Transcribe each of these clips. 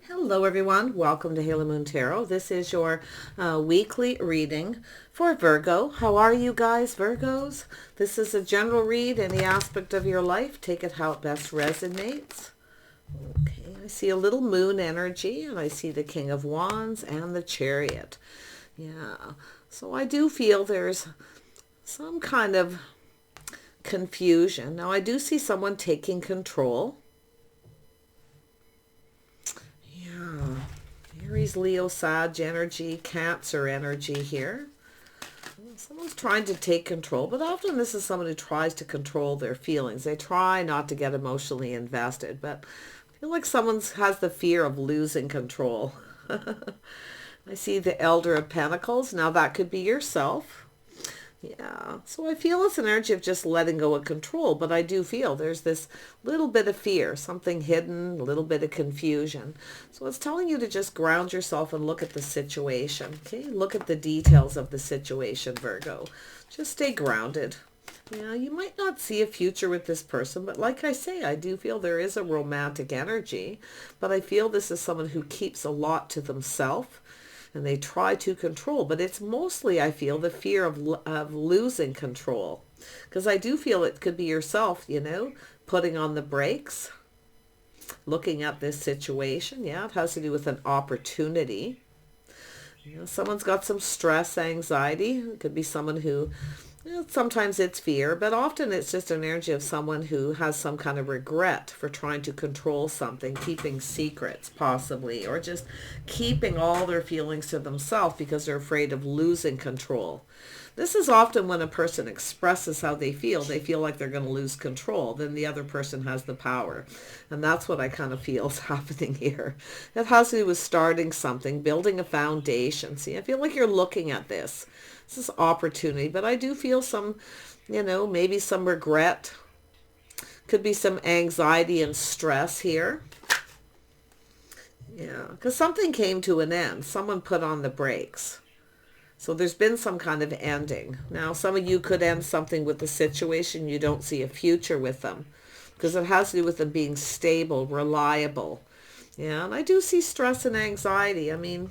Hello everyone, welcome to Halo Moon Tarot. This is your weekly reading for Virgo. How are you guys, Virgos? This is a general read, any aspect of your life. Take it how it best resonates. Okay, I see a little moon energy and I see the King of Wands and the Chariot. Yeah, so I do feel there's some kind of confusion. Now I do see someone taking control. Yeah. Aries, Leo, Sag energy, Cancer energy here. Someone's trying to take control, but often this is someone who tries to control their feelings. They try not to get emotionally invested, but I feel like someone has the fear of losing control. I see the Elder of Pentacles. Now that could be yourself. Yeah, so I feel it's an energy of just letting go of control, but I do feel there's this little bit of fear, something hidden, a little bit of confusion. So it's telling you to just ground yourself and look at the situation, okay? Look at the details of the situation, Virgo. Just stay grounded. Yeah, you might not see a future with this person, but like I say, I do feel there is a romantic energy, but I feel this is someone who keeps a lot to themselves and they try to control, but it's mostly, I feel, the fear of losing control. Because I do feel it could be yourself, you know, putting on the brakes, looking at this situation. Yeah, it has to do with an opportunity. You know, someone's got some stress, anxiety. It could be someone who, sometimes it's fear, but often it's just an energy of someone who has some kind of regret for trying to control something, keeping secrets possibly, or just keeping all their feelings to themselves because they're afraid of losing control. This is often when a person expresses how they feel like they're going to lose control, then the other person has the power. And that's what I kind of feel is happening here. It has to do with starting something, building a foundation. See, I feel like you're looking at this. This is opportunity, but I do feel some, maybe some regret. Could be some anxiety and stress here. Yeah, because something came to an end. Someone put on the brakes. So there's been some kind of ending. Now, some of you could end something with the situation. You don't see a future with them because it has to do with them being stable, reliable. Yeah, and I do see stress and anxiety. I mean,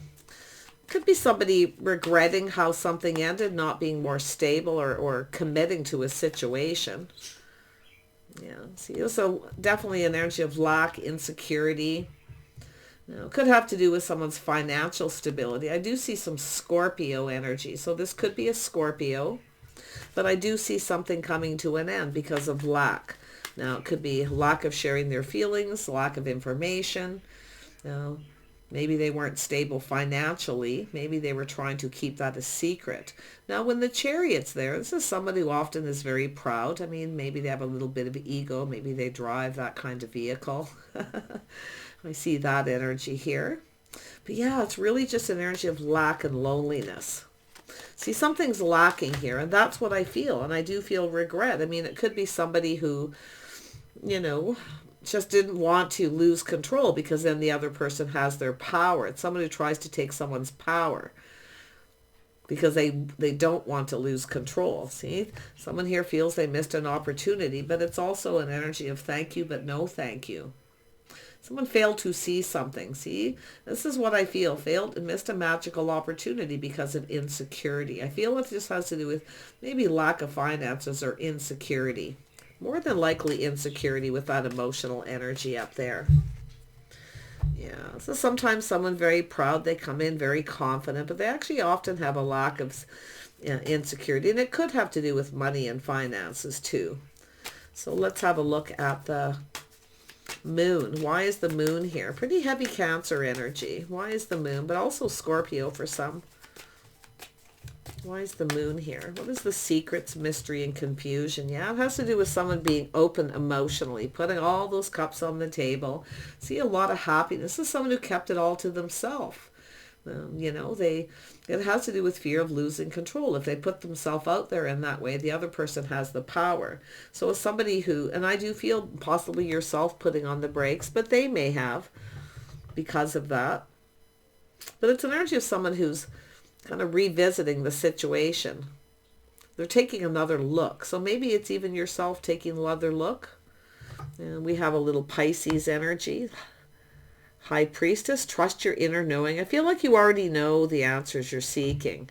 could be somebody regretting how something ended, not being more stable or committing to a situation. Yeah, see, so definitely an energy of lack, insecurity. Could have to do with someone's financial stability. I do see some Scorpio energy. So this could be a Scorpio, but I do see something coming to an end because of lack. Now, it could be lack of sharing their feelings, lack of information. Maybe they weren't stable financially. Maybe they were trying to keep that a secret. Now, when the Chariot's there, this is somebody who often is very proud. I mean, maybe they have a little bit of ego. Maybe they drive that kind of vehicle. I see that energy here. But yeah, it's really just an energy of lack and loneliness. See, something's lacking here, and that's what I feel. And I do feel regret. I mean, it could be somebody who, just didn't want to lose control because then the other person has their power. It's someone who tries to take someone's power because they don't want to lose control. See, someone here feels they missed an opportunity, but it's also an energy of thank you, but no thank you. Someone failed to see something. See, this is what I feel. Failed and missed a magical opportunity because of insecurity. I feel it just has to do with maybe lack of finances or insecurity. More than likely insecurity with that emotional energy up there. Yeah, so sometimes someone very proud, they come in very confident, but they actually often have a lack of insecurity. And it could have to do with money and finances too. So let's have a look at the moon. Why is the moon here? Pretty heavy Cancer energy. Why is the moon? But also Scorpio for some. Why is the moon here? What is the secrets, mystery, and confusion? Yeah, it has to do with someone being open emotionally, putting all those cups on the table. See, a lot of happiness. This is someone who kept it all to themselves. It has to do with fear of losing control. If they put themselves out there in that way, the other person has the power. So it's somebody who, and I do feel possibly yourself putting on the brakes, but they may have because of that. But it's an energy of someone who's kind of revisiting the situation. They're taking another look. So maybe it's even yourself taking another look. And we have a little Pisces energy. High Priestess, trust your inner knowing. I feel like you already know the answers you're seeking.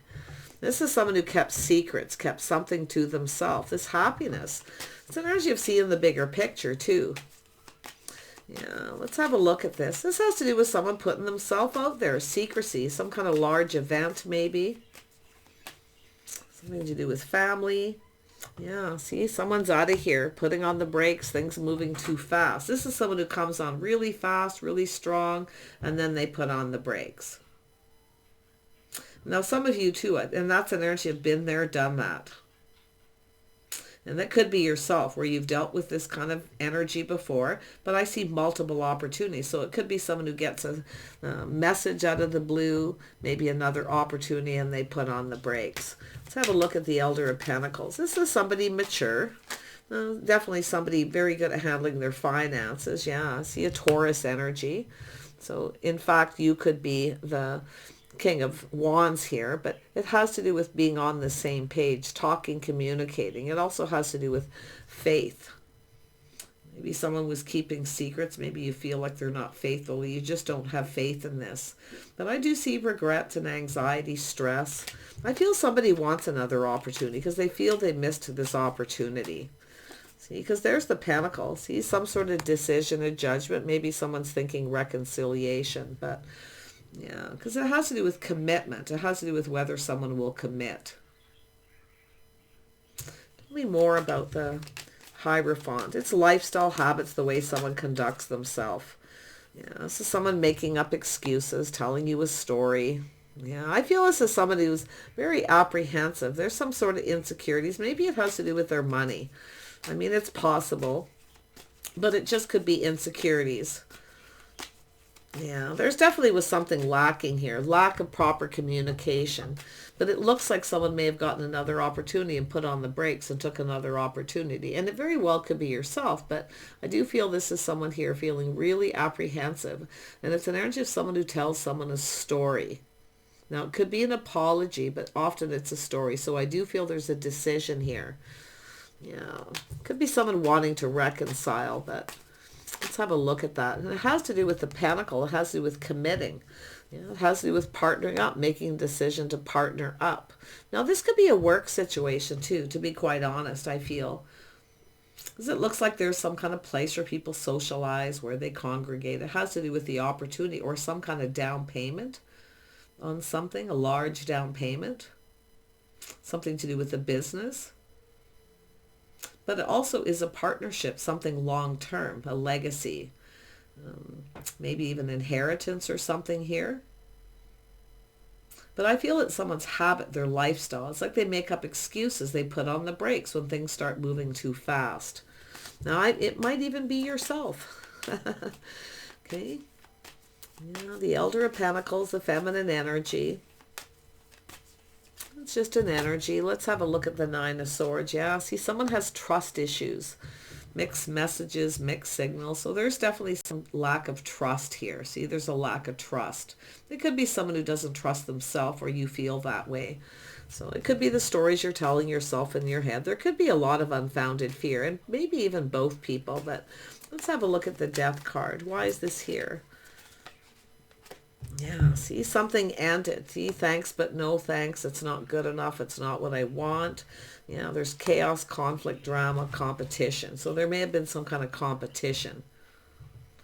This is someone who kept secrets, kept something to themselves. This happiness. It's an energy of seeing the bigger picture too. Yeah, let's have a look at this. This has to do with someone putting themselves out there. Secrecy, some kind of large event maybe. Something to do with family. Yeah, see, someone's out of here, putting on the brakes, things moving too fast. This is someone who comes on really fast, really strong, and then they put on the brakes. Now, some of you too, and that's an energy of been there, done that. And that could be yourself, where you've dealt with this kind of energy before, but I see multiple opportunities. So it could be someone who gets a message out of the blue, maybe another opportunity, and they put on the brakes. Let's have a look at the Elder of Pentacles. This is somebody mature. Definitely somebody very good at handling their finances. Yeah, I see a Taurus energy. So in fact, you could be the King of Wands here, but it has to do with being on the same page, talking, communicating. It also has to do with faith. Maybe someone was keeping secrets. Maybe you feel like they're not faithful. You just don't have faith in this. But I do see regrets and anxiety, stress. I feel somebody wants another opportunity because they feel they missed this opportunity. See, because there's the Pentacle. See, some sort of decision, a judgment. Maybe someone's thinking reconciliation, but yeah, because it has to do with commitment. It has to do with whether someone will commit. Tell me more about the Hierophant. It's lifestyle habits, the way someone conducts themselves. Yeah, this is someone making up excuses, telling you a story. Yeah, I feel this is somebody who's very apprehensive. There's some sort of insecurities. Maybe it has to do with their money. I mean, it's possible, but it just could be insecurities. Yeah, there's definitely was something lacking here, lack of proper communication. But it looks like someone may have gotten another opportunity and put on the brakes and took another opportunity. And it very well could be yourself, but I do feel this is someone here feeling really apprehensive. And it's an energy of someone who tells someone a story. Now, it could be an apology, but often it's a story. So I do feel there's a decision here. Yeah, could be someone wanting to reconcile, but let's have a look at that. And it has to do with the Pentacle. It has to do with committing. Yeah, it has to do with partnering up, making a decision to partner up. Now, this could be a work situation too, to be quite honest, I feel. Because it looks like there's some kind of place where people socialize, where they congregate. It has to do with the opportunity or some kind of down payment on something, a large down payment. Something to do with the business. But it also is a partnership, something long-term, a legacy, maybe even inheritance or something here. But I feel it's someone's habit, their lifestyle. It's like they make up excuses. They put on the brakes when things start moving too fast. Now, it might even be yourself. Okay. Yeah, the Elder of Pentacles, the feminine energy. It's just an energy. Let's have a look at the Nine of Swords. Yeah, see, someone has trust issues. Mixed messages, mixed signals. So there's definitely some lack of trust here. See, there's a lack of trust. It could be someone who doesn't trust themselves, or you feel that way. So it could be the stories you're telling yourself in your head. There could be a lot of unfounded fear, and maybe even both people. But let's have a look at the Death card. Why is this here? Yeah, see, something ended. See, thanks, but no thanks. It's not good enough. It's not what I want. You know, there's chaos, conflict, drama, competition. So there may have been some kind of competition.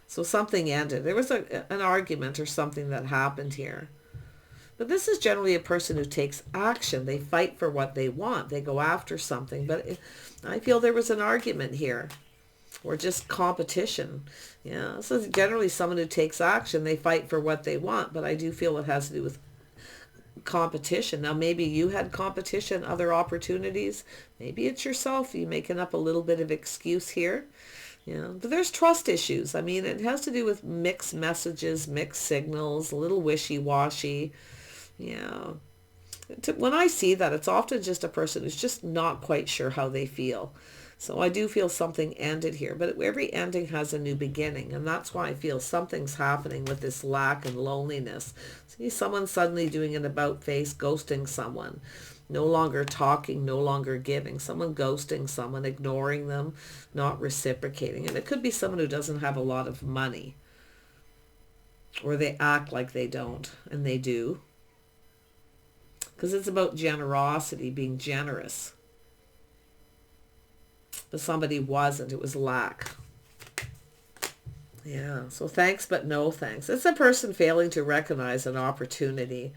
So something ended. There was an argument or something that happened here. But this is generally a person who takes action. They fight for what they want. They go after something. But I feel there was an argument here. Or just competition. Yeah, so generally someone who takes action, they fight for what they want, but I do feel it has to do with competition. Now, maybe you had competition, other opportunities. Maybe it's yourself. You making up a little bit of excuse here. Yeah, but there's trust issues. I mean, it has to do with mixed messages, mixed signals, a little wishy-washy. Yeah. When I see that, it's often just a person who's just not quite sure how they feel. So I do feel something ended here, but every ending has a new beginning, and that's why I feel something's happening with this lack and loneliness. See, someone suddenly doing an about face, ghosting someone, no longer talking, no longer giving, someone ghosting someone, ignoring them, not reciprocating. And it could be someone who doesn't have a lot of money. or they act like they don't, and they do. Because it's about generosity, being generous. But somebody wasn't. It was lack. Yeah, so thanks but no thanks. It's a person failing to recognize an opportunity.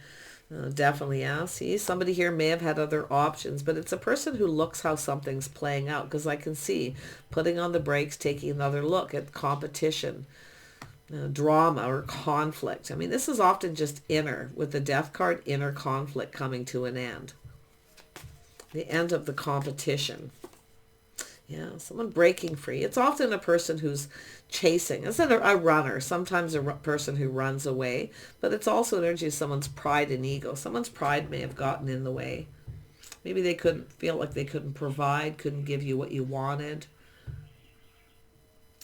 Definitely, yeah. See, somebody here may have had other options, but it's a person who looks how something's playing out, because I can see putting on the brakes, taking another look at competition, drama or conflict. I mean, this is often just inner, with the death card, inner conflict coming to an end. The end of the competition. Yeah, someone breaking free. It's often a person who's chasing. It's a runner, sometimes a person who runs away, but it's also an energy of someone's pride and ego. Someone's pride may have gotten in the way. Maybe they couldn't feel like they couldn't provide, couldn't give you what you wanted.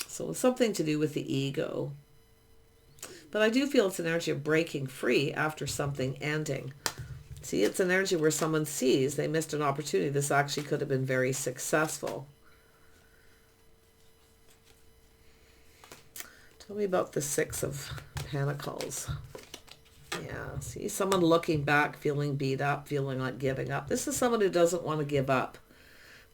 So it's something to do with the ego. But I do feel it's an energy of breaking free after something ending. See, it's an energy where someone sees they missed an opportunity. This actually could have been very successful. Tell me about the Six of Pentacles. Yeah, see, someone looking back, feeling beat up, feeling like giving up. This is someone who doesn't want to give up.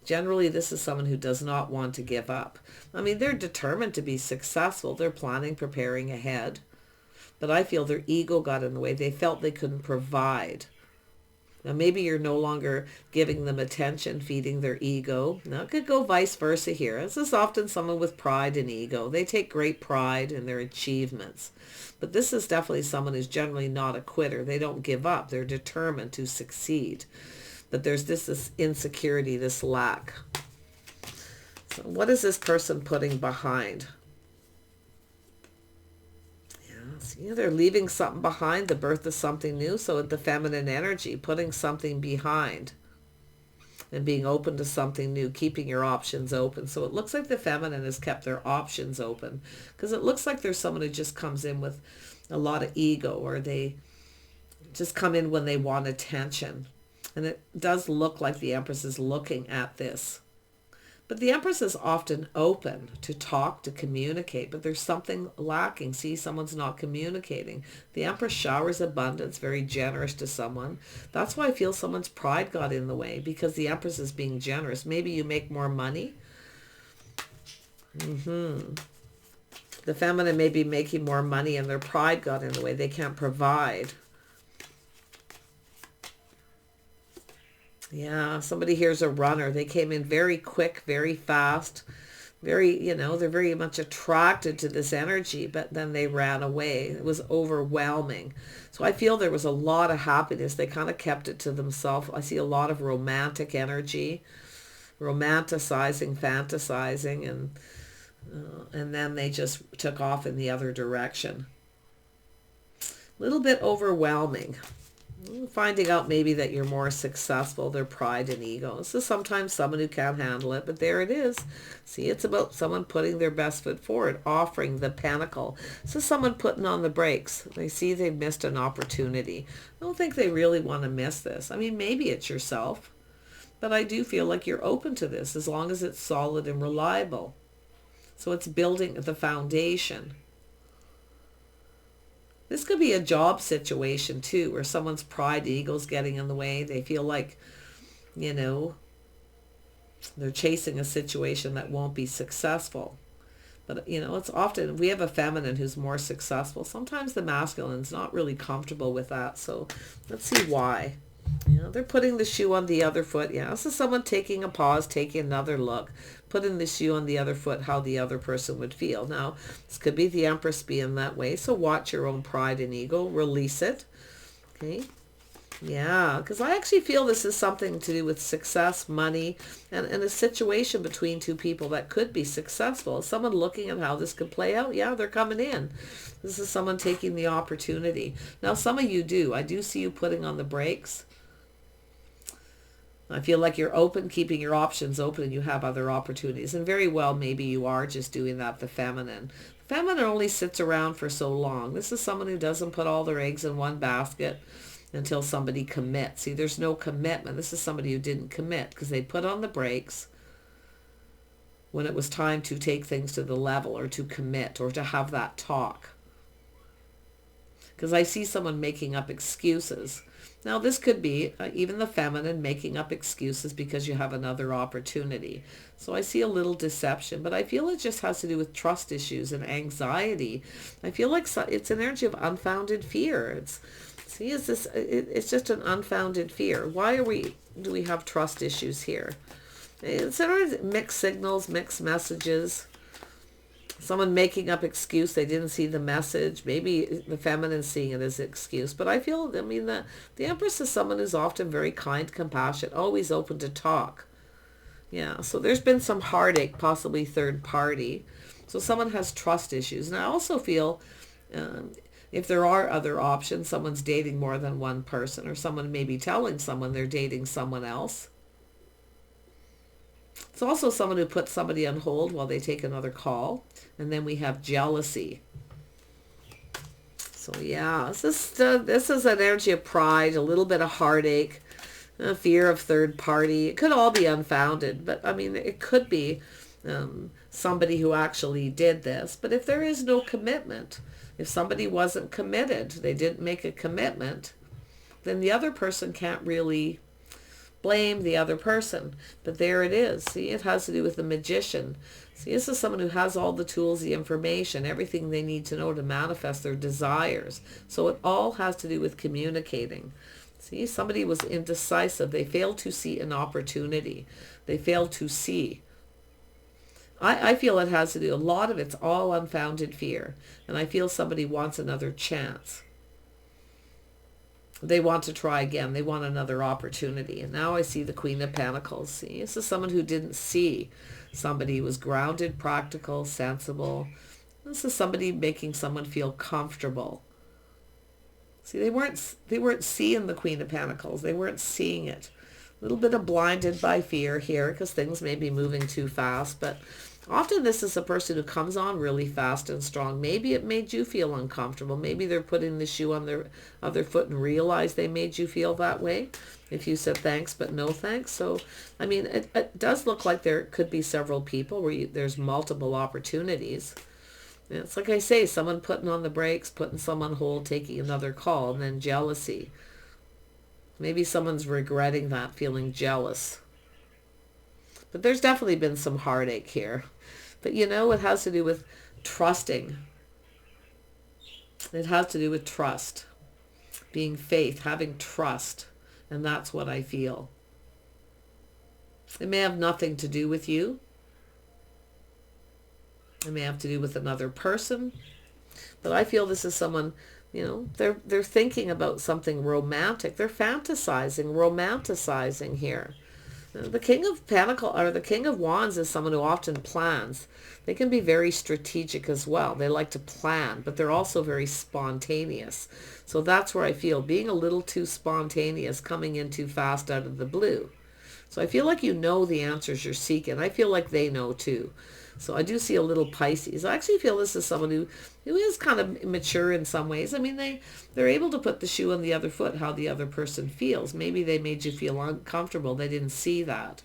Generally, this is someone who does not want to give up. I mean, they're determined to be successful. They're planning, preparing ahead. But I feel their ego got in the way. They felt they couldn't provide. Now, maybe you're no longer giving them attention, feeding their ego. Now, it could go vice versa here. This is often someone with pride and ego. They take great pride in their achievements. But this is definitely someone who's generally not a quitter. They don't give up. They're determined to succeed. But there's this insecurity, this lack. So what is this person putting behind? See, they're leaving something behind, the birth of something new. So the feminine energy, putting something behind and being open to something new, keeping your options open. So it looks like the feminine has kept their options open, because it looks like there's someone who just comes in with a lot of ego, or they just come in when they want attention. And it does look like the Empress is looking at this. But the Empress is often open to talk, to communicate, but there's something lacking. See, someone's not communicating. The Empress showers abundance, very generous to someone. That's why I feel someone's pride got in the way, because the Empress is being generous. Maybe you make more money. The feminine may be making more money and their pride got in the way. They can't provide. Yeah, somebody here's a runner. They came in very quick, very fast, they're very much attracted to this energy, but then they ran away. It was overwhelming. So I feel there was a lot of happiness. They kind of kept it to themselves. I see a lot of romantic energy, romanticizing, fantasizing, and then they just took off in the other direction. A little bit overwhelming. Finding out maybe that you're more successful, their pride and ego. This is sometimes someone who can't handle it, but there it is. See, it's about someone putting their best foot forward, offering the pentacle. This is someone putting on the brakes. They see they've missed an opportunity. I don't think they really want to miss this. I mean, maybe it's yourself, but I do feel like you're open to this as long as it's solid and reliable. So it's building the foundation. This could be a job situation too, where someone's pride, ego's getting in the way. They feel like, they're chasing a situation that won't be successful. But, it's often, we have a feminine who's more successful. Sometimes the masculine's not really comfortable with that. So let's see why. They're putting the shoe on the other foot. Yeah, this is someone taking a pause, taking another look, putting the shoe on the other foot, how the other person would feel. Now, this could be the Empress being that way. So watch your own pride and ego. Release it. Okay. Yeah, because I actually feel this is something to do with success, money, and a situation between two people that could be successful. Is someone looking at how this could play out? Yeah, they're coming in. This is someone taking the opportunity. Now, some of you do. I do see you putting on the brakes. I feel like you're open, keeping your options open, and you have other opportunities. And very well, maybe you are just doing that, the feminine. The feminine only sits around for so long. This is someone who doesn't put all their eggs in one basket until somebody commits. See, there's no commitment. This is somebody who didn't commit because they put on the brakes when it was time to take things to the level or to commit or to have that talk. because I see someone making up excuses. Now, this could be even the feminine making up excuses because you have another opportunity. So I see a little deception, but I feel it just has to do with trust issues and anxiety. I feel like it's an energy of unfounded fear. It's just an unfounded fear. Why do we have trust issues here? It's sort of mixed signals, mixed messages. Someone making up excuse, they didn't see the message. Maybe the feminine seeing it as an excuse. But I feel, the Empress is someone who's often very kind, compassionate, always open to talk. Yeah, so there's been some heartache, possibly third party. So someone has trust issues. And I also feel, if there are other options, someone's dating more than one person, or someone may be telling someone they're dating someone else. It's also someone who puts somebody on hold while they take another call. And then we have jealousy. So yeah, this is an energy of pride, a little bit of heartache, a fear of third party. It could all be unfounded, but I mean, it could be somebody who actually did this. But if there is no commitment, if somebody wasn't committed, they didn't make a commitment, then the other person can't really blame the other person. But there it is. See, it has to do with the Magician. See, this is someone who has all the tools, the information, everything they need to know to manifest their desires. So it all has to do with communicating. See, somebody was indecisive. They failed to see an opportunity. They failed to see. I feel it has to do, a lot of it's all unfounded fear. And I feel somebody wants another chance. They want to try again. They want another opportunity. And now I see the Queen of Pentacles. See, this is someone who didn't see. Somebody who was grounded, practical, sensible. This is somebody making someone feel comfortable. See, they weren't seeing the Queen of Pentacles. They weren't seeing it. A little bit of blinded by fear here because things may be moving too fast. But often this is a person who comes on really fast and strong. Maybe it made you feel uncomfortable. Maybe they're putting the shoe on their other foot and realize they made you feel that way. If you said thanks but no thanks. So, I mean, it does look like there could be several people where there's multiple opportunities. And it's like I say, someone putting on the brakes, putting someone on hold, taking another call, and then jealousy. Maybe someone's regretting that, feeling jealous. But there's definitely been some heartache here. But you know, it has to do with trusting. It has to do with trust. Being faith, having trust. And that's what I feel. It may have nothing to do with you. It may have to do with another person. But I feel this is someone, you know, they're thinking about something romantic. They're fantasizing, romanticizing here. The King of Pentacles, or the King of Wands, is someone who often plans. They can be very strategic as well. They like to plan, but they're also very spontaneous. So that's where I feel being a little too spontaneous, coming in too fast out of the blue. So I feel like you know the answers you're seeking. I feel like they know too. So I do see a little Pisces. I actually feel this is someone who is kind of mature in some ways. I mean, they're able to put the shoe on the other foot, how the other person feels. Maybe they made you feel uncomfortable. They didn't see that.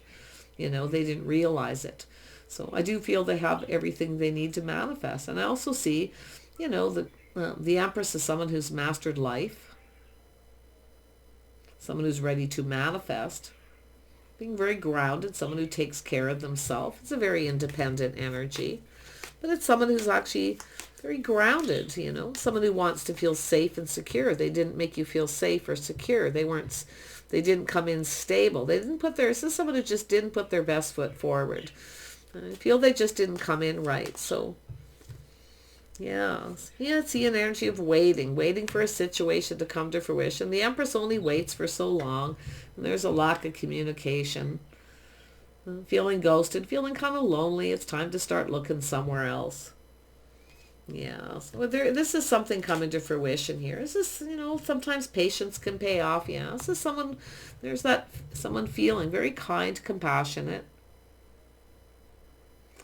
You know, they didn't realize it. So I do feel they have everything they need to manifest. And I also see, you know, the Empress is someone who's mastered life. Someone who's ready to manifest. Being very grounded, someone who takes care of themselves. It's a very independent energy. But it's someone who's actually very grounded, you know. Someone who wants to feel safe and secure. They didn't make you feel safe or secure. They didn't come in stable. This is someone who just didn't put their best foot forward. I feel they just didn't come in right. So, yeah, see an energy of waiting for a situation to come to fruition. The Empress only waits for so long. And there's a lack of communication. Feeling ghosted, feeling kind of lonely. It's time to start looking somewhere else. Yeah, so this is something coming to fruition here. This is, you know, sometimes patience can pay off. Yeah, this is someone feeling very kind, compassionate.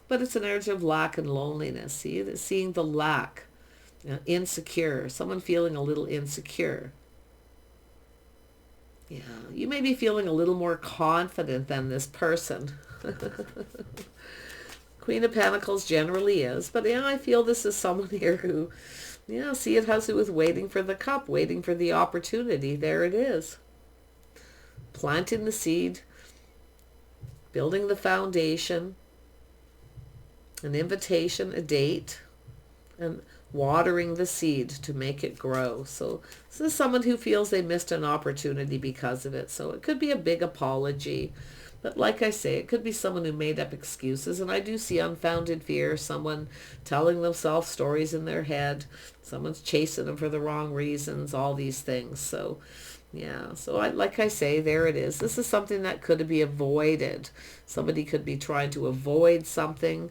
But it's an energy of lack and loneliness. Seeing the lack, you know, insecure. Someone feeling a little insecure. Yeah, you may be feeling a little more confident than this person. Queen of Pentacles generally is. But yeah, I feel this is someone here who Yeah, see, it has to do with waiting for the cup, waiting for the opportunity. There it is. Planting the seed, building the foundation, an invitation, a date, and watering the seed to make it grow. So this is someone who feels they missed an opportunity because of it. So it could be a big apology. But like I say, it could be someone who made up excuses. And I do see unfounded fear, someone telling themselves stories in their head, someone's chasing them for the wrong reasons, all these things. So yeah, so like I say, there it is. This is something that could be avoided. Somebody could be trying to avoid something.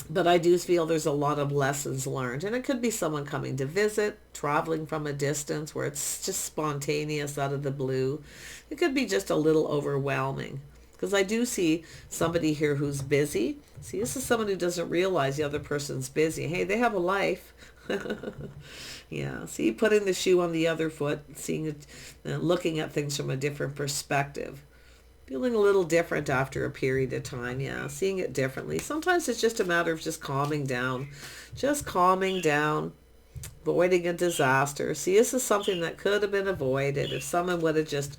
But I do feel there's a lot of lessons learned. And it could be someone coming to visit, traveling from a distance where it's just spontaneous out of the blue. It could be just a little overwhelming. Because I do see somebody here who's busy. See, this is someone who doesn't realize the other person's busy. Hey, they have a life. Yeah, see, putting the shoe on the other foot, seeing it, looking at things from a different perspective. Feeling a little different after a period of time, yeah, seeing it differently. Sometimes it's just a matter of just calming down, avoiding a disaster. See, this is something that could have been avoided if someone would have just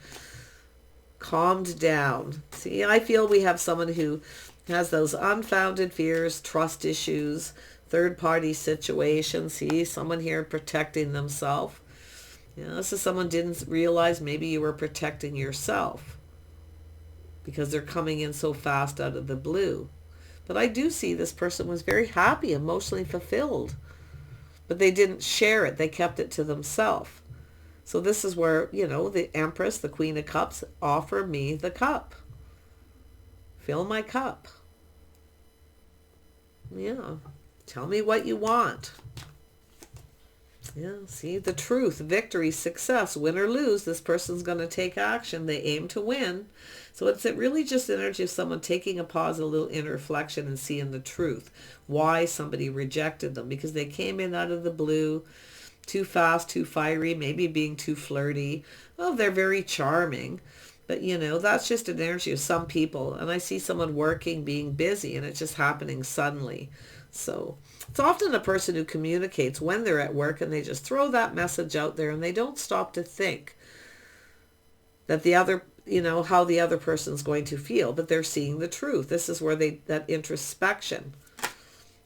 calmed down. See, I feel we have someone who has those unfounded fears, trust issues, third-party situations. See, someone here protecting themselves. You know, this is someone didn't realize maybe you were protecting yourself, because they're coming in so fast out of the blue. But I do see this person was very happy, emotionally fulfilled. But they didn't share it. They kept it to themselves. So this is where, you know, the Empress, the Queen of Cups, offer me the cup. Fill my cup. Yeah. Tell me what you want. Yeah, see, the truth, victory, success, win or lose, this person's going to take action. They aim to win. So it's really just energy of someone taking a pause, a little inner reflection, and seeing the truth. Why somebody rejected them. Because they came in out of the blue, too fast, too fiery, maybe being too flirty. Oh, they're very charming. But, you know, that's just an energy of some people. And I see someone working, being busy, and it's just happening suddenly. So it's often a person who communicates when they're at work and they just throw that message out there and they don't stop to think that the other, you know, how the other person's going to feel, but they're seeing the truth. This is where that introspection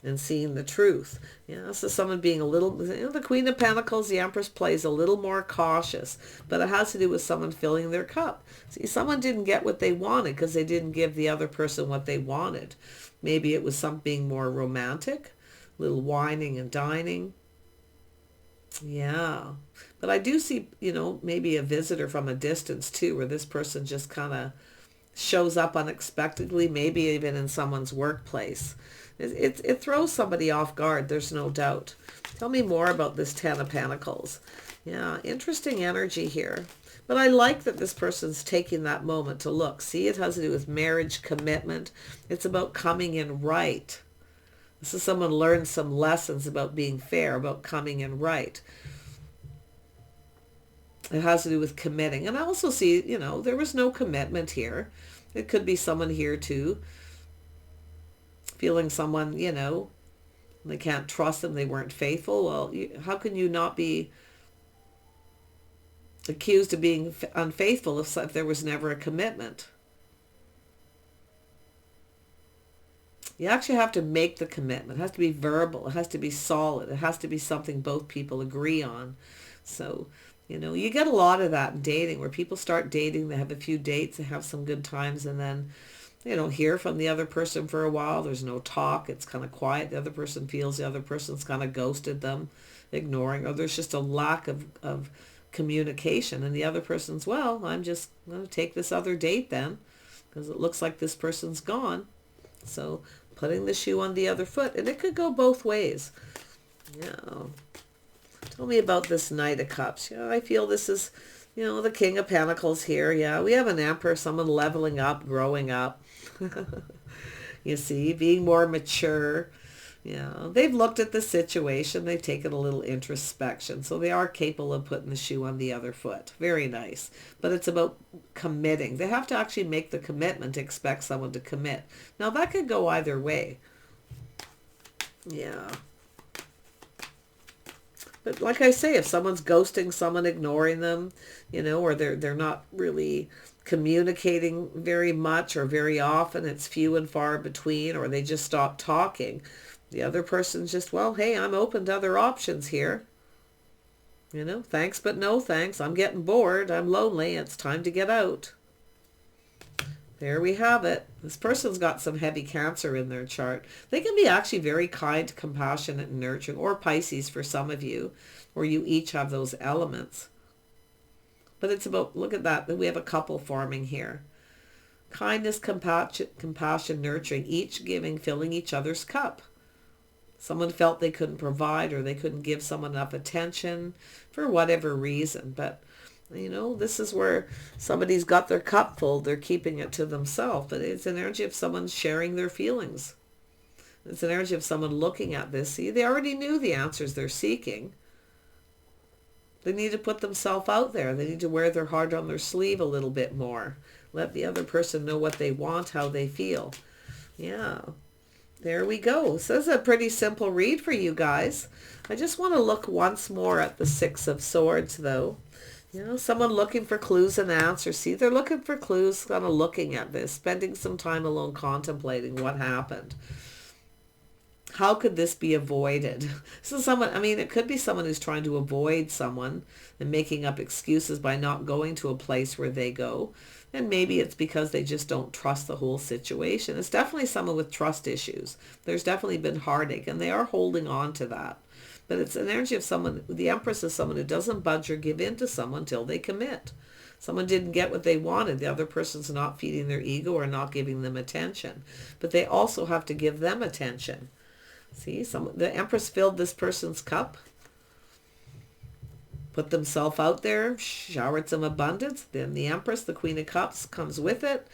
and seeing the truth. Yeah, this is someone being a little, you know, the Queen of Pentacles, the Empress plays a little more cautious, but it has to do with someone filling their cup. See, someone didn't get what they wanted because they didn't give the other person what they wanted. Maybe it was something more romantic, a little whining and dining. Yeah. But I do see, you know, maybe a visitor from a distance too, where this person just kind of shows up unexpectedly, maybe even in someone's workplace. It throws somebody off guard, there's no doubt. Tell me more about this Ten of Pentacles. Yeah, interesting energy here. But I like that this person's taking that moment to look. See, it has to do with marriage, commitment. It's about coming in right. This is someone learned some lessons about being fair, about coming in right. It has to do with committing. And I also see, you know, there was no commitment here. It could be someone here too, feeling someone, you know, they can't trust them, they weren't faithful. Well, how can you not be accused of being unfaithful if there was never a commitment? You actually have to make the commitment. It has to be verbal. It has to be solid. It has to be something both people agree on. So, you know, you get a lot of that in dating, where people start dating, they have a few dates, they have some good times, and then they don't hear from the other person for a while. There's no talk. It's kind of quiet. The other person feels the other person's kind of ghosted them, ignoring, or there's just a lack of communication. And the other person's, well, I'm just going to take this other date then, because it looks like this person's gone. So putting the shoe on the other foot. And it could go both ways. Yeah. Tell me about this Knight of Cups. Yeah, I feel this is, you know, the King of Pentacles here. Yeah, we have an Emperor, someone leveling up, growing up. You see, being more mature. Yeah, they've looked at the situation. They've taken a little introspection. So they are capable of putting the shoe on the other foot. Very nice. But it's about committing. They have to actually make the commitment to expect someone to commit. Now, that could go either way. Yeah. But like I say, if someone's ghosting someone, ignoring them, or they're not really communicating very much or very often, it's few and far between, or they just stop talking, the other person's just, well, hey, I'm open to other options here. Thanks, but no thanks. I'm getting bored. I'm lonely. It's time to get out. There we have it. This person's got some heavy Cancer in their chart. They can be actually very kind, compassionate, and nurturing, or Pisces for some of you, or you each have those elements. But it's about, look at that, we have a couple forming here. Kindness, compassion, nurturing, each giving, filling each other's cup. Someone felt they couldn't provide, or they couldn't give someone enough attention for whatever reason. But, this is where somebody's got their cup full. They're keeping it to themselves. But it's an energy of someone sharing their feelings. It's an energy of someone looking at this. See, they already knew the answers they're seeking. They need to put themselves out there. They need to wear their heart on their sleeve a little bit more. Let the other person know what they want, how they feel. Yeah. There we go. So this is a pretty simple read for you guys. I just want to look once more at the Six of Swords, though. Someone looking for clues and answers. See, they're looking for clues, kind of looking at this, spending some time alone contemplating what happened. How could this be avoided? So it could be someone who's trying to avoid someone and making up excuses by not going to a place where they go. And maybe it's because they just don't trust the whole situation. It's definitely someone with trust issues. There's definitely been heartache, and they are holding on to that. But it's an energy of someone, the Empress is someone who doesn't budge or give in to someone until they commit. Someone didn't get what they wanted. The other person's not feeding their ego or not giving them attention. But they also have to give them attention. See, the Empress filled this person's cup, put themselves out there, showered some abundance. Then the Empress, the Queen of Cups, comes with it.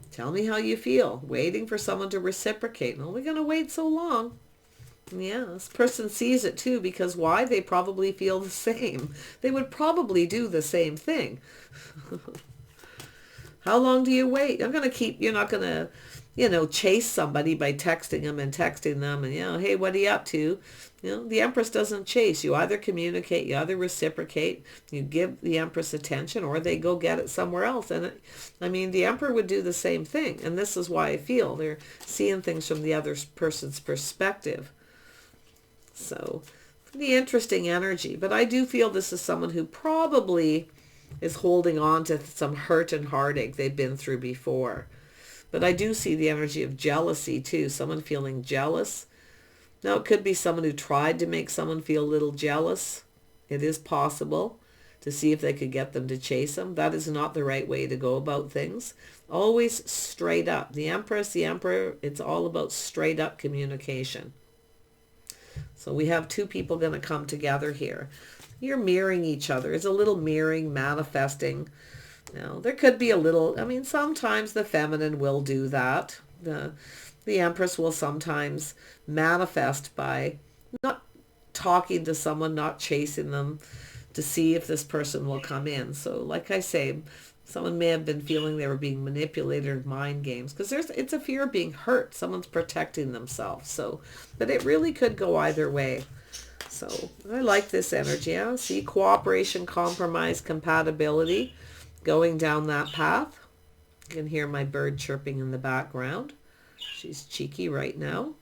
Tell me how you feel. Waiting for someone to reciprocate. Only going to wait so long. Yeah, this person sees it too, because why? They probably feel the same. They would probably do the same thing. How long do you wait? You're not going to, chase somebody by texting them and hey, what are you up to? The Empress doesn't chase. You either communicate, you either reciprocate, you give the Empress attention, or they go get it somewhere else. And the Emperor would do the same thing. And this is why I feel they're seeing things from the other person's perspective. So, pretty interesting energy. But I do feel this is someone who probably is holding on to some hurt and heartache they've been through before. But I do see the energy of jealousy too. Someone feeling jealous. Now, it could be someone who tried to make someone feel a little jealous. It is possible to see if they could get them to chase them. That is not the right way to go about things. Always straight up. The Empress, the Emperor, it's all about straight up communication. So we have two people going to come together here. You're mirroring each other. It's a little mirroring, manifesting. Now, there could be a little, sometimes the feminine will do that. The Empress will sometimes manifest by not talking to someone, not chasing them to see if this person will come in. So like I say, someone may have been feeling they were being manipulated, mind games, because it's a fear of being hurt. Someone's protecting themselves. So, but it really could go either way. So I like this energy. Yeah? See, cooperation, compromise, compatibility, going down that path. You can hear my bird chirping in the background. She's cheeky right now.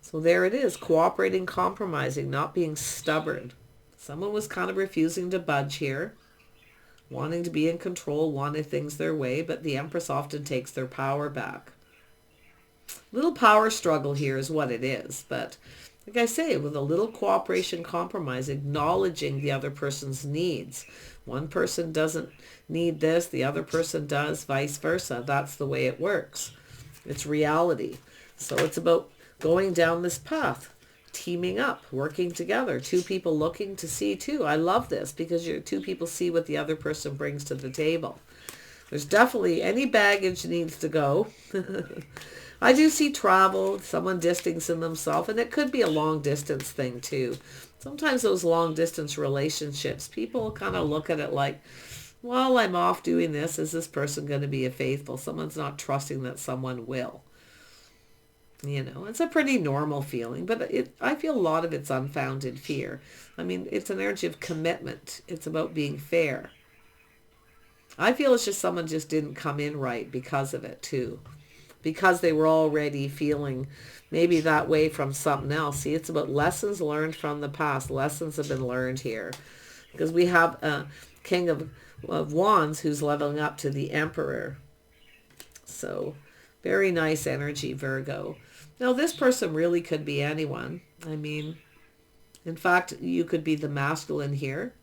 So there it is, cooperating, compromising, not being stubborn. Someone was kind of refusing to budge here, wanting to be in control, wanting things their way, but the Empress often takes their power back. Little power struggle here is what it is, but like I say, with a little cooperation, compromise, acknowledging the other person's needs. One person doesn't need this, the other person does, vice versa. That's the way it works. It's reality. So it's about going down this path, teaming up, working together, two people looking to see too. I love this because two people see what the other person brings to the table. There's definitely any baggage needs to go. I do see travel, someone distancing themselves, and it could be a long distance thing too. Sometimes those long distance relationships, people kind of look at it like, well, I'm off doing this. Is this person going to be faithful? Someone's not trusting that someone will. You know, it's a pretty normal feeling, but I feel a lot of it's unfounded fear. I mean, it's an energy of commitment. It's about being fair. I feel it's just someone just didn't come in right because of it too. Because they were already feeling maybe that way from something else. See, it's about lessons learned from the past. Lessons have been learned here. Because we have a King of Wands who's leveling up to the Emperor. So, very nice energy, Virgo. Now, this person really could be anyone. I mean, in fact, you could be the masculine here.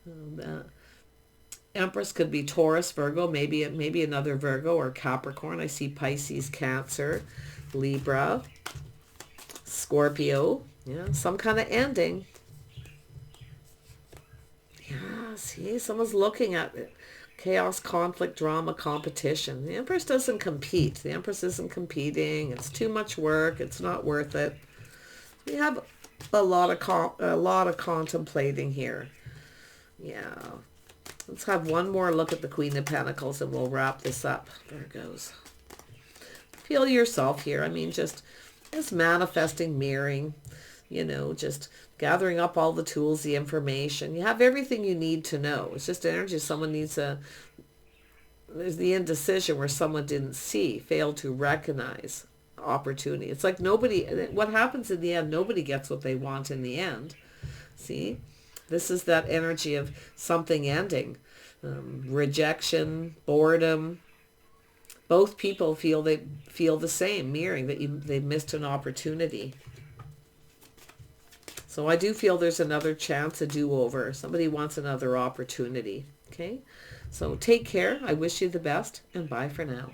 The Empress could be Taurus, Virgo, maybe another Virgo or Capricorn. I see Pisces, Cancer, Libra, Scorpio. Yeah, some kind of ending. Yeah, see, someone's looking at it. Chaos, conflict, drama, competition. The Empress doesn't compete. The Empress isn't competing. It's too much work. It's not worth it. We have a lot of contemplating here. Yeah. Let's have one more look at the Queen of Pentacles and we'll wrap this up. There it goes. Feel yourself here. I mean, just manifesting, mirroring, you know, just gathering up all the tools, the information. You have everything you need to know. It's just energy. Someone needs there's the indecision where someone didn't see, failed to recognize opportunity. It's like what happens in the end, nobody gets what they want in the end. See? This is that energy of something ending. Rejection, boredom. Both people feel the same, mirroring that they missed an opportunity. So I do feel there's another chance, a do-over. Somebody wants another opportunity. Okay? So take care. I wish you the best, and bye for now.